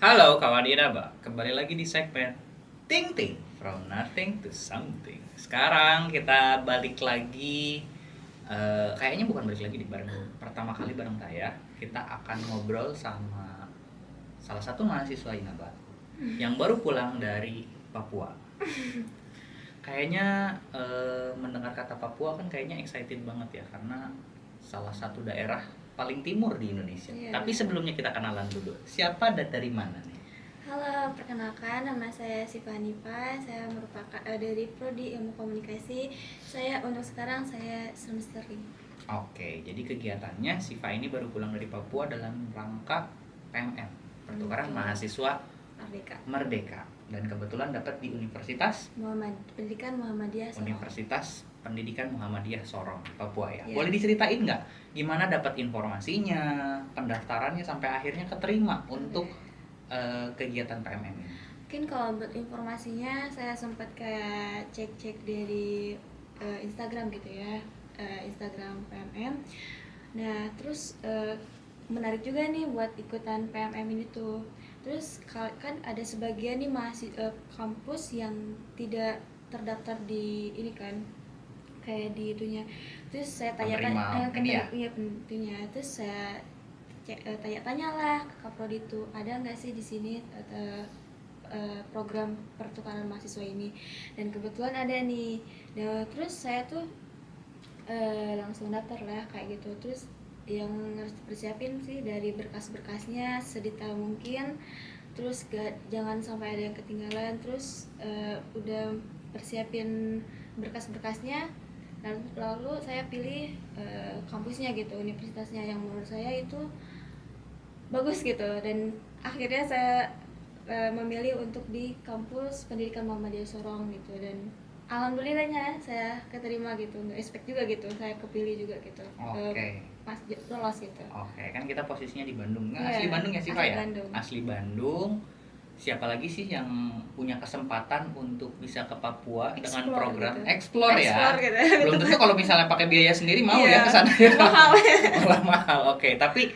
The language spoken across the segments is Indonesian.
Halo kawan Iraba, kembali lagi di segmen Ting Ting From Nothing to Something. Sekarang kita balik lagi, kayaknya bukan balik lagi di bareng pertama kali bareng saya. Kita akan ngobrol sama salah satu mahasiswa Inaba yang baru pulang dari Papua. Kayaknya mendengar kata Papua kan kayaknya excited banget ya, karena salah satu daerah paling timur di Indonesia. Iya, Tapi sebelumnya kita kenalan dulu. Siapa dan dari mana nih? halo, perkenalkan nama saya Siva Hanifa. Saya merupakan dari Prodi Ilmu Komunikasi. Untuk sekarang saya semester 5. Oke, jadi kegiatannya Siva ini baru pulang dari Papua dalam rangka PMM, Pertukaran Betul. Mahasiswa Merdeka. Merdeka, dan kebetulan dapat di Pendidikan Muhammadiyah Sorong. Universitas Pendidikan Muhammadiyah Sorong, Papua ya. Iya. Boleh diceritain nggak gimana dapat informasinya, pendaftarannya sampai akhirnya keterima untuk kegiatan PMM ini? Mungkin kalau buat informasinya saya sempat kayak cek-cek dari Instagram gitu ya, Instagram PMM. Nah terus menarik juga nih buat ikutan PMM ini tuh. Terus kan ada sebagian nih kampus yang tidak terdaftar di ini kan, kayak di itunya. Terus saya tanyakan tentunya. Terus saya tanya-tanya lah ke Kaprodi itu, ada nggak sih di sini program pertukaran mahasiswa ini, dan kebetulan ada nih. Nah terus saya tuh langsung daftar lah kayak gitu. Terus yang harus dipersiapin sih dari berkas-berkasnya sedetail mungkin, terus jangan sampai ada yang ketinggalan. Terus udah persiapin berkas-berkasnya, lalu saya pilih kampusnya gitu, universitasnya yang menurut saya itu bagus gitu, dan akhirnya saya memilih untuk di kampus Pendidikan Muhammadiyah Sorong gitu. Dan alhamdulillahnya saya keterima gitu, nggak expect juga gitu saya kepilih juga gitu. Oke. Pas lolos gitu. Oke, kan kita posisinya di Bandung. Nah, Iya, asli Bandung ya Siva asli ya? Bandung. Asli Bandung. Siapa lagi sih yang punya kesempatan untuk bisa ke Papua dengan Explore program gitu. Explore ya? Explore gitu. Belum tentu kalau misalnya pakai biaya sendiri mau Iya, ya ke sana ya. mahal. Malah mahal. Oke, tapi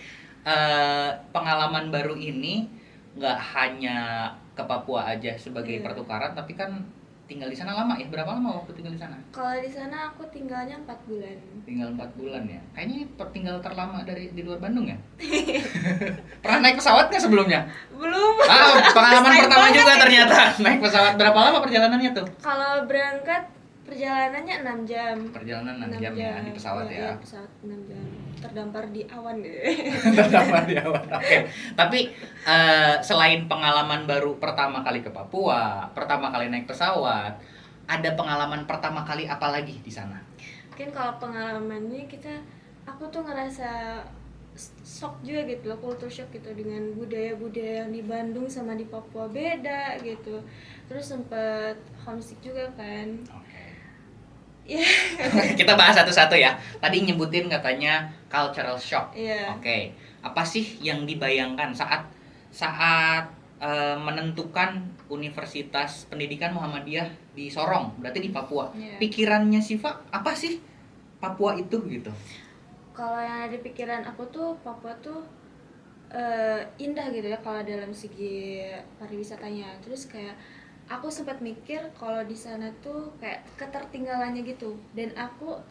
pengalaman baru ini nggak hanya ke Papua aja sebagai Iya. pertukaran, tapi kan tinggal di sana lama ya. Berapa lama waktu tinggal di sana? Kalau di sana aku tinggalnya 4 bulan. Tinggal 4 bulan ya. Kayaknya tinggal terlama di luar Bandung ya. Pernah naik pesawat nggak sebelumnya? Belum. Pengalaman Sayang pertama banget juga ya. ternyata naik pesawat. Berapa lama perjalanannya tuh? Kalau berangkat perjalanannya 6 jam. Perjalanan 6 jam ya di pesawat ya. Iya, pesawat 6 jam. Terdampar di awan gitu. Terdampar di awal. Oke. Tapi selain pengalaman baru pertama kali ke Papua, pertama kali naik pesawat, ada pengalaman pertama kali apa lagi di sana? Mungkin kalau pengalamannya aku tuh ngerasa shock juga gitu loh, culture shock gitu, dengan budaya-budaya yang di Bandung sama di Papua beda gitu. Terus sempet homesick juga kan. Oke. Ya. Kita bahas satu-satu ya. Tadi nyebutin katanya cultural shock. Iya. Oke. Apa sih yang dibayangkan saat menentukan Universitas Pendidikan Muhammadiyah di Sorong, berarti di Papua? Iya. Pikirannya Siva apa sih Papua itu gitu? Kalau yang ada di pikiran aku tuh Papua tuh indah gitu ya kalau dalam segi pariwisatanya. Terus kayak aku sempat mikir kalau di sana tuh kayak ketertinggalannya gitu, dan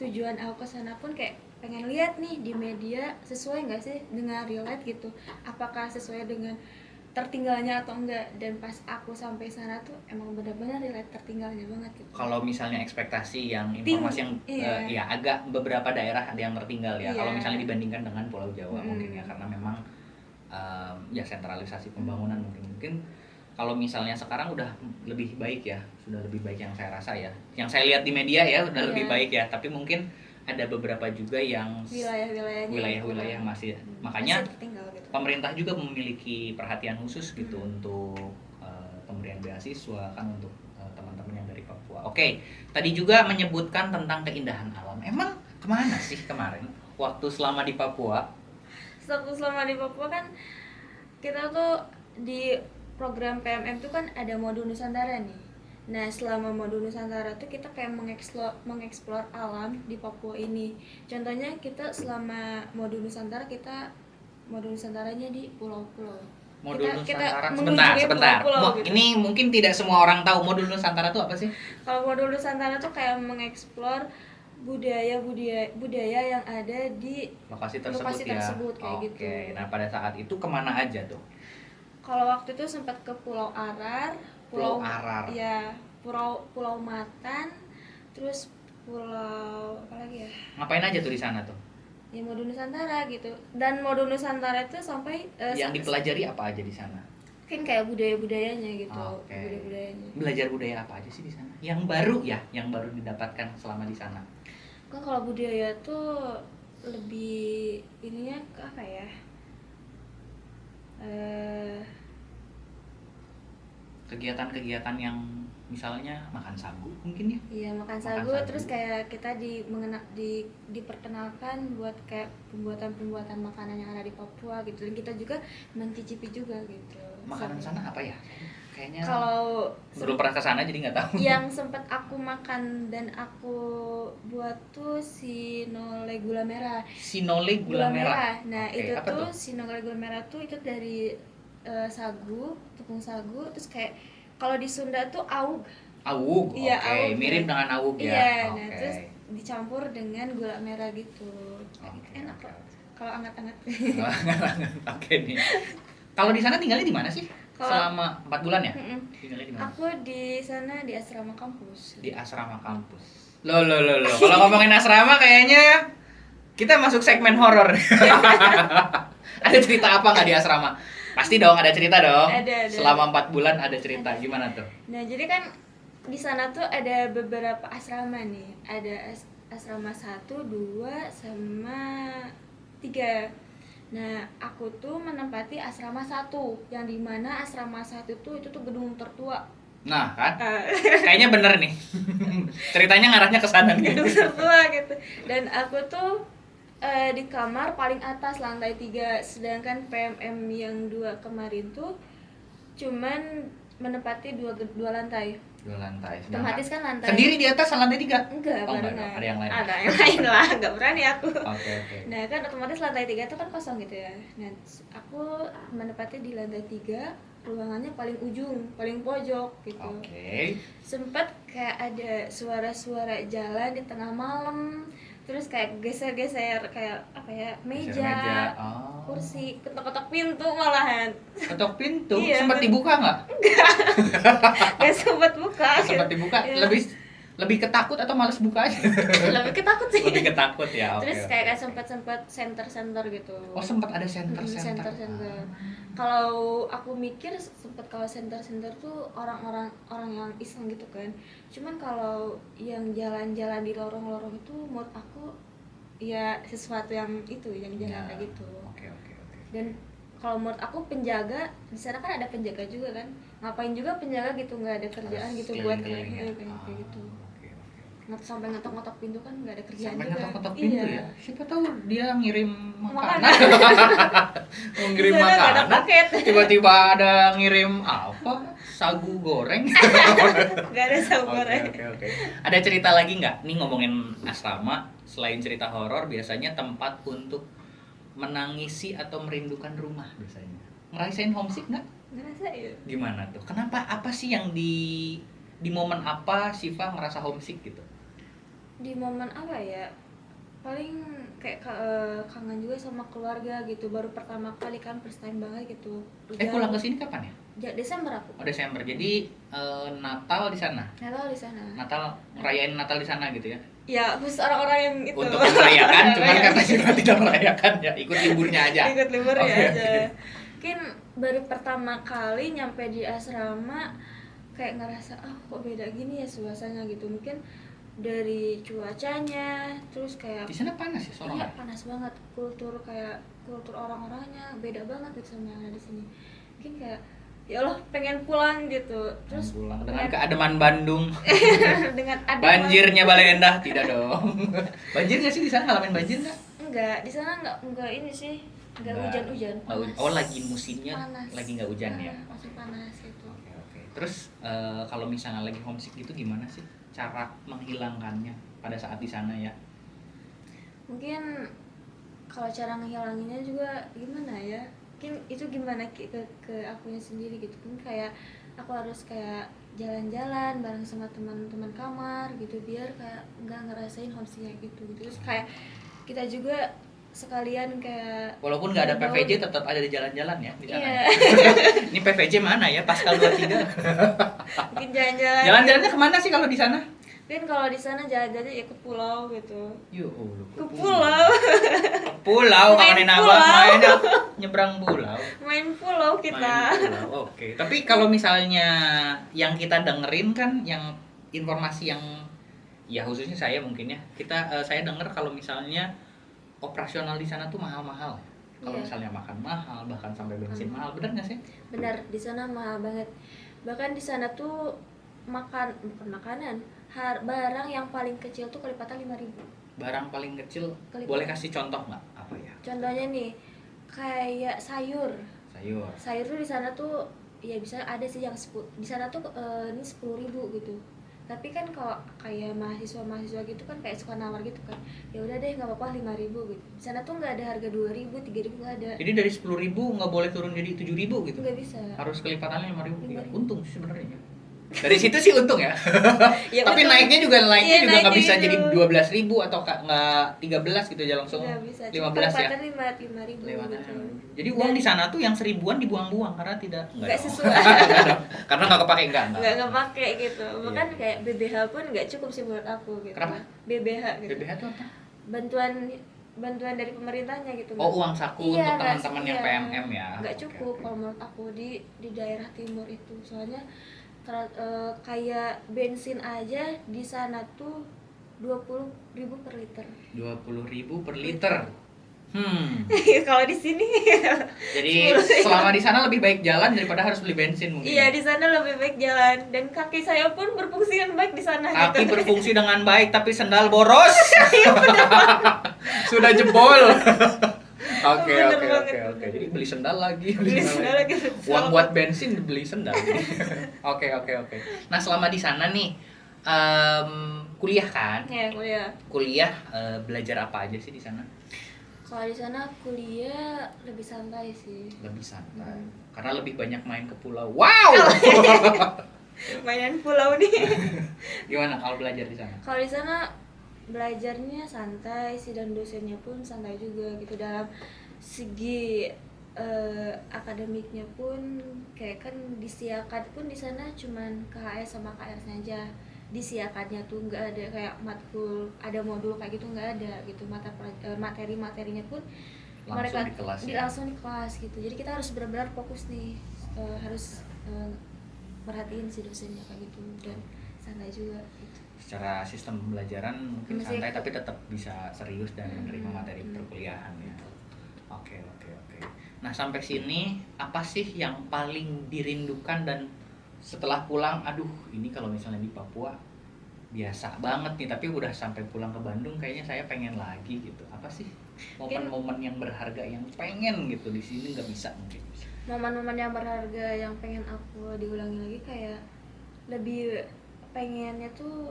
tujuan aku ke sana pun kayak pengen lihat nih di media sesuai nggak sih dengan real life gitu, apakah sesuai dengan tertinggalnya atau enggak. Dan pas aku sampai sana tuh emang benar-benar real life tertinggalnya banget gitu. Kalau misalnya ekspektasi yang informasi yang Iya. ya agak beberapa daerah ada yang tertinggal ya. Iya. Kalau misalnya dibandingkan dengan Pulau Jawa mungkin ya, karena memang ya sentralisasi pembangunan mungkin kalau misalnya sekarang udah lebih baik ya, sudah lebih baik yang saya rasa ya, yang saya lihat di media ya udah lebih baik ya, tapi mungkin ada beberapa juga yang wilayah-wilayah masih, makanya masih tertinggal gitu. pemerintah juga memiliki perhatian khusus gitu untuk pemberian beasiswa kan untuk teman-teman yang dari Papua. Oke, tadi juga menyebutkan tentang keindahan alam. Emang kemana sih kemarin waktu selama di Papua? Selama di Papua kan kita tuh di program PMM tuh kan ada modul Nusantara nih. Nah selama modul Nusantara tuh kita kayak mengeksplor alam di Papua ini. Contohnya kita selama modul Nusantaranya di pulau-pulau. Modul kita Nusantara. Sebentar, mengunjungi sebentar. pulau-pulau gitu. Ini mungkin tidak semua orang tahu modul Nusantara itu apa sih? Kalau modul Nusantara tuh kayak mengeksplor budaya yang ada di Lokasi tersebut lokasi ya. tersebut, kayak Oke. gitu. Nah, pada saat itu kemana aja tuh? Kalau waktu itu sempat ke Pulau Arar, Pulau Arar. ya, Pulau Matan, terus pulau apa lagi ya? Ngapain aja tuh di sana tuh? Ya modul Nusantara gitu. Dan modul Nusantara itu sampai Yang dipelajari apa aja di sana? kan kayak budayanya gitu. Oke. Budayanya. Belajar budaya apa aja sih di sana? Yang baru ya, yang baru didapatkan selama di sana. Kan kalau budaya tuh lebih ininya ke apa ya? Kegiatan-kegiatan yang misalnya makan sagu mungkin ya? Iya, makan Makan sagu, sagu. terus kayak kita diperkenalkan buat kayak pembuatan makanan yang ada di Papua gitu, dan kita juga mencicipi juga gitu. Makanan sana apa ya? Kayaknya Kalau belum pernah ke sana jadi nggak tahu. yang sempat aku makan dan aku buat tuh sinole gula merah. Sinole gula merah. Nah, Oke, itu apa tuh sinole gula merah tuh itu dari sagu, tepung sagu, terus kayak kalau di Sunda tuh aug. Awug, Iya, oke. awug. Mirip dengan awug ya. Iya, Oke. nah terus dicampur dengan gula merah gitu. Oke, Enak oke, kok. oke. Kalau anget-anget. Oke nih. Kalau di sana tinggalnya di mana sih? Kalau- Selama 4 bulan ya? Mm-mm. Tinggalnya di mana? Aku di sana di asrama kampus. Di asrama kampus. Loh. Kalau ngomongin asrama kayaknya kita masuk segmen horor. Ada cerita apa nggak di asrama? Pasti dong, ada cerita dong. Ada. Selama 4 bulan ada cerita. Gimana tuh? Nah, jadi kan di sana tuh ada beberapa asrama nih. Ada asrama 1, 2, sama 3. Nah, aku tuh menempati asrama 1, yang dimana asrama 1 tuh itu tuh gedung tertua. Nah, kan? Kayaknya bener nih. Ceritanya ngarahnya ke sana nih. Gedung tertua gitu. Dan aku tuh di kamar paling atas lantai 3, sedangkan PMM yang 2 kemarin tuh cuman menempati dua lantai. 2 lantai. Otomatis kan lantai Sendiri di atas lantai 3? enggak, Oh, enggak barengan. dong, ada yang lain. Ada yang lain lah, enggak berani aku. Oke. Nah, kan otomatis lantai 3 itu kan kosong gitu ya. Nah, aku menempati di lantai 3, ruangannya paling ujung, paling pojok gitu. Oke. Sempet kayak ada suara-suara jalan di tengah malam, terus kayak geser-geser kayak apa ya, meja. Oh. Kursi, ketok-ketok pintu malahan. Ketok pintu, Iya, sempat dibuka nggak? Gak sempet buka. Sempat dibuka, Iya. lebih ketakut atau males buka aja? Lebih ketakut sih. Lebih ketakut ya. Oke. Terus kayak sempet center gitu. Oh, sempat ada center. Center. Kalau aku mikir sempet kalau center tuh orang yang iseng gitu kan. Cuman kalau yang jalan-jalan di lorong-lorong itu menurut aku ya sesuatu yang itu yang jalan kayak gitu. Oke. Dan kalau menurut aku penjaga di sana kan ada penjaga juga kan. Ngapain juga penjaga gitu, nggak ada kerjaan Harus gitu buat keliling-keliling ya? kayak gitu. Oke. Sampai ngetok-ngetok pintu kan nggak ada kerjaan Sampai juga. ngetok-ngetok pintu Iya. ya. Siapa tahu dia ngirim makanan. Makanan. Mau ngirim Di sana nggak ada makanan. paket. Tiba-tiba ada ngirim apa? Sagu goreng. Nggak ada sabar. Oke. Ada cerita lagi nggak? Nih ngomongin asrama, selain cerita horor, biasanya tempat untuk menangisi atau merindukan rumah biasanya. Ngerasain homesick nggak? Ngerasa ya. Gimana tuh? Kenapa? Apa sih yang di momen apa Siva ngerasa homesick gitu? Di momen apa ya, paling kayak kangen juga sama keluarga gitu, baru pertama kali kan, first time banget gitu. Pulang ke sini kapan ya? Desember aku. Oh, Desember. Jadi Natal di sana. Natal di sana. Natal ngerayain Natal di sana gitu ya. Ya, khusus orang-orang yang itu. Untuk merayakan, cuman karena Siva tidak merayakan ya, ikut liburnya aja. Ikut libur Oke, ya aja. oke. Mungkin baru pertama kali nyampe di asrama kayak ngerasa kok beda gini ya suasananya gitu. Mungkin dari cuacanya, terus kayak Di sana panas ya iya, soalnya. panas banget. Kultur orang-orangnya beda banget gitu sama yang ada di sini. Mungkin kayak ya Allah pengen pulang gitu. Terus Pulang dengan keademan Bandung. dengan ada Banjirnya Bale Endah tidak dong. Banjir nggak sih di sana, ngalamin banjir nggak? enggak, di sana enggak ini sih. Enggak hujan-hujan. panas. Oh, lagi musimnya Panas. lagi nggak hujan ya. Masih panas gitu. Oke. Terus kalau misalnya lagi homesick gitu gimana sih cara menghilangkannya pada saat di sana ya? Mungkin kalau cara ngehilanginnya juga gimana ya, mungkin itu gimana ke akunya sendiri gitu kan, kayak aku harus kayak jalan-jalan bareng sama teman-teman kamar gitu biar kayak nggak ngerasain homesicknya gitu. Terus kayak kita juga sekalian kayak Walaupun nggak ada bergaul PVJ gitu. tetap ada di jalan-jalan ya di sana. Iya. Ini PVJ mana ya? Pascal 23. Mungkin jalan-jalan. Jalan-jalannya kemana sih kalau di sana? Kan kalau di sana jalan-jalannya ya ke pulau gitu. Yo, Allah, Ke pulau. Pulau Main kangenin abah pulau. main nyebrang pulau. Main pulau kita. Main pulau. Oke. Tapi kalau misalnya yang kita dengerin kan yang informasi yang ya khususnya saya mungkin ya. Saya dengar kalau misalnya operasional di sana tuh mahal-mahal. Kalau Iya. misalnya makan mahal, bahkan sampai bensin mahal, benar nggak sih? Benar, di sana mahal banget. Bahkan di sana tuh bukan makanan, barang yang paling kecil tuh kelipatan 5.000. Barang paling kecil, Kelipatan. boleh kasih contoh nggak? Apa ya? Contohnya nih, kayak sayur. Sayur. Sayur tuh di sana tuh ya bisa ada sih yang di sana tuh ini 10.000 gitu. Tapi kan kalau kayak mahasiswa gitu kan kayak suka nawar gitu kan, ya udah deh nggak apa-apa 5.000 gitu. Di sana tuh nggak ada harga 2.000, 3.000 nggak ada. Jadi dari 10.000 nggak boleh turun jadi 7.000 gitu? Nggak bisa. Harus kelipatannya 5.000. Ya, 5.000. untung sih sebenarnya. Dari situ sih untung ya. Ya, Tapi untung. naiknya juga Iya, nggak naiknya bisa gitu. jadi 12.000 atau nggak 13 gitu aja langsung. Nggak bisa. 15 ya. 5.000 Lewatnya. gitu. Jadi uang di sana tuh yang 1.000-an dibuang-buang karena Nggak dong. sesuai. Nggak dong. Karena nggak kepake nggak kepake gitu. Bahkan Iya. kayak BBH pun nggak cukup sih menurut aku gitu. Kenapa? BBH gitu. BBH tuh apa? bantuan dari pemerintahnya gitu. Oh, uang saku Iya, untuk teman-teman yang iya. PMM ya. Nggak Oke, cukup oke. kalau menurut aku di daerah timur itu. Soalnya kayak bensin aja di sana tuh 20.000 per liter. 20.000 per liter. Kalau di sini Jadi selama di sana lebih baik jalan daripada harus beli bensin mungkin. iya, di sana lebih baik jalan dan kaki saya pun berfungsi dengan baik di sana Kaki gitu. berfungsi dengan baik tapi sendal boros. Sudah jebol. Oke, Bener oke, banget, oke, oke. bener. Jadi beli sendal lagi, Beli sendal lagi. Uang buat bensin beli sendal. Oke, oke, oke. Nah, selama di sana nih kuliah kan? Ya, kuliah. Kuliah belajar apa aja sih di sana? Kalau di sana kuliah lebih santai sih. Lebih santai. Hmm. Karena lebih banyak main ke pulau. Wow. Mainan pulau nih. Gimana kalau belajar di sana? Kalau di sana belajarnya santai sih dan dosennya pun santai juga gitu. Dalam segi akademiknya pun kayak kan disiakan pun di sana cuman KHS sama KRS aja. Disiakannya tuh nggak ada kayak matkul ada modul kayak gitu, nggak ada gitu. Materi-materinya pun Langsung di kelas ya? langsung di kelas gitu. Jadi kita harus benar-benar fokus nih, harus perhatiin si dosennya kayak gitu dan santai juga gitu. Secara sistem pembelajaran mungkin Masih- santai tapi tetap bisa serius dan menerima materi perkuliahan ya. Oke, oke, oke. Nah, sampai sini apa sih yang paling dirindukan dan setelah pulang, aduh, ini kalau misalnya di Papua biasa banget nih, tapi udah sampai pulang ke Bandung kayaknya saya pengen lagi gitu. Apa sih momen-momen yang berharga yang pengen gitu di sini nggak bisa mungkin? Momen-momen yang berharga yang pengen aku diulangi lagi kayak lebih pengennya tuh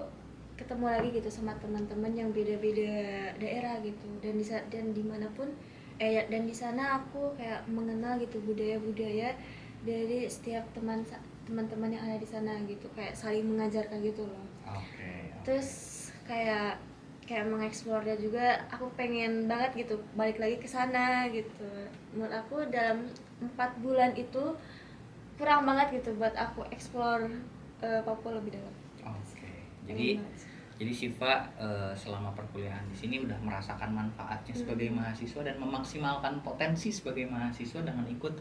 ketemu lagi gitu sama teman-teman yang beda-beda daerah gitu dan dimanapun dan di sana aku kayak mengenal gitu budaya-budaya dari setiap teman-teman yang ada di sana gitu, kayak saling mengajarkan gitu loh. Oke. Terus kayak mengeksplor dia juga, aku pengen banget gitu balik lagi ke sana gitu. Menurut aku dalam 4 bulan itu kurang banget gitu buat aku eksplor Papua lebih dalam. Oke. Jadi Pengen banget sih. Siva selama perkuliahan di sini udah merasakan manfaatnya sebagai mahasiswa dan memaksimalkan potensi sebagai mahasiswa dengan ikut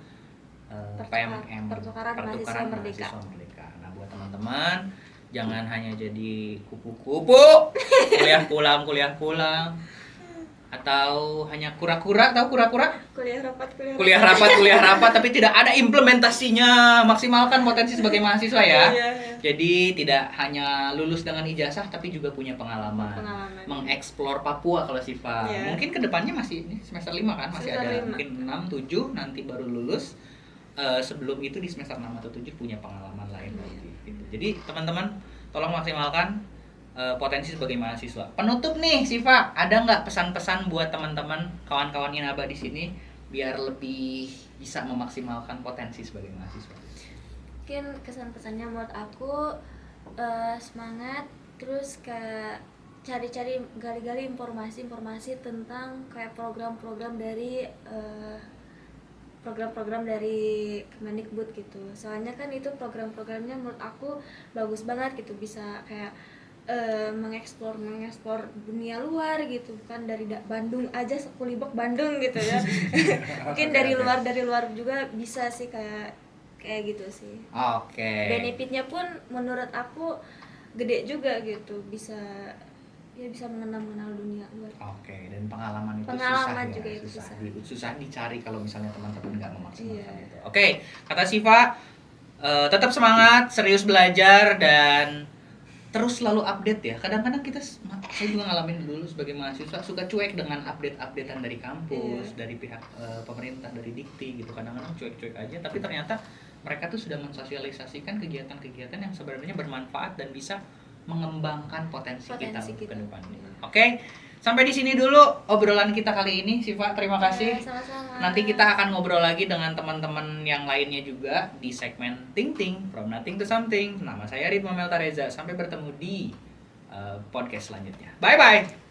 PMM, Pertukaran Mahasiswa Merdeka. Merdeka. Nah, buat teman-teman jangan hanya jadi kupu-kupu kuliah pulang atau hanya kura-kura, tahu kura-kura? Kuliah rapat Kuliah rapat tapi tidak ada implementasinya. Maksimalkan potensi sebagai mahasiswa ya. Iya. Jadi tidak hanya lulus dengan ijazah tapi juga punya pengalaman. Mengeksplor Papua kalau Siva. Iya. Mungkin kedepannya masih ini semester 5 kan, masih Semester ada 5. mungkin 6, 7 nanti baru lulus. Sebelum itu di semester 6 atau 7 punya pengalaman lain lagi gitu. Jadi teman-teman tolong maksimalkan potensi sebagai mahasiswa. Penutup nih Siva, ada nggak pesan-pesan buat teman-teman kawan-kawan Inaba di sini biar lebih bisa memaksimalkan potensi sebagai mahasiswa? Mungkin kesan-pesannya menurut aku semangat, terus kayak cari-cari gali-gali informasi tentang kayak program-program dari program-program dari Kemendikbud gitu. Soalnya kan itu program-programnya menurut aku bagus banget gitu, bisa kayak mengeksplor dunia luar gitu kan, dari Bandung aja sekulibek Bandung gitu ya. Mungkin dari luar juga bisa sih, kayak gitu sih. Oke. Benefitnya pun menurut aku gede juga gitu, bisa mengenal dunia luar. Oke, dan pengalaman itu Pengalaman susah juga ya, itu susah dicari kalau misalnya teman-teman nggak memaksimalkan Iya. itu. Oke, kata Siva, tetap semangat, serius belajar dan terus selalu update ya. Kadang-kadang saya juga ngalamin dulu sebagai mahasiswa suka cuek dengan update-updatean dari kampus, dari pihak pemerintah, dari Dikti gitu. Kadang-kadang cuek-cuek aja, tapi ternyata mereka tuh sudah mensosialisasikan kegiatan-kegiatan yang sebenarnya bermanfaat dan bisa mengembangkan potensi kita ke depannya. Oke, sampai di sini dulu obrolan kita kali ini, Siva. Terima kasih. Sama-sama. Nanti kita akan ngobrol lagi dengan teman-teman yang lainnya juga di segmen Ting Ting From Nothing to Something. Nama saya Ridwan Melta Reza. Sampai bertemu di podcast selanjutnya. Bye bye.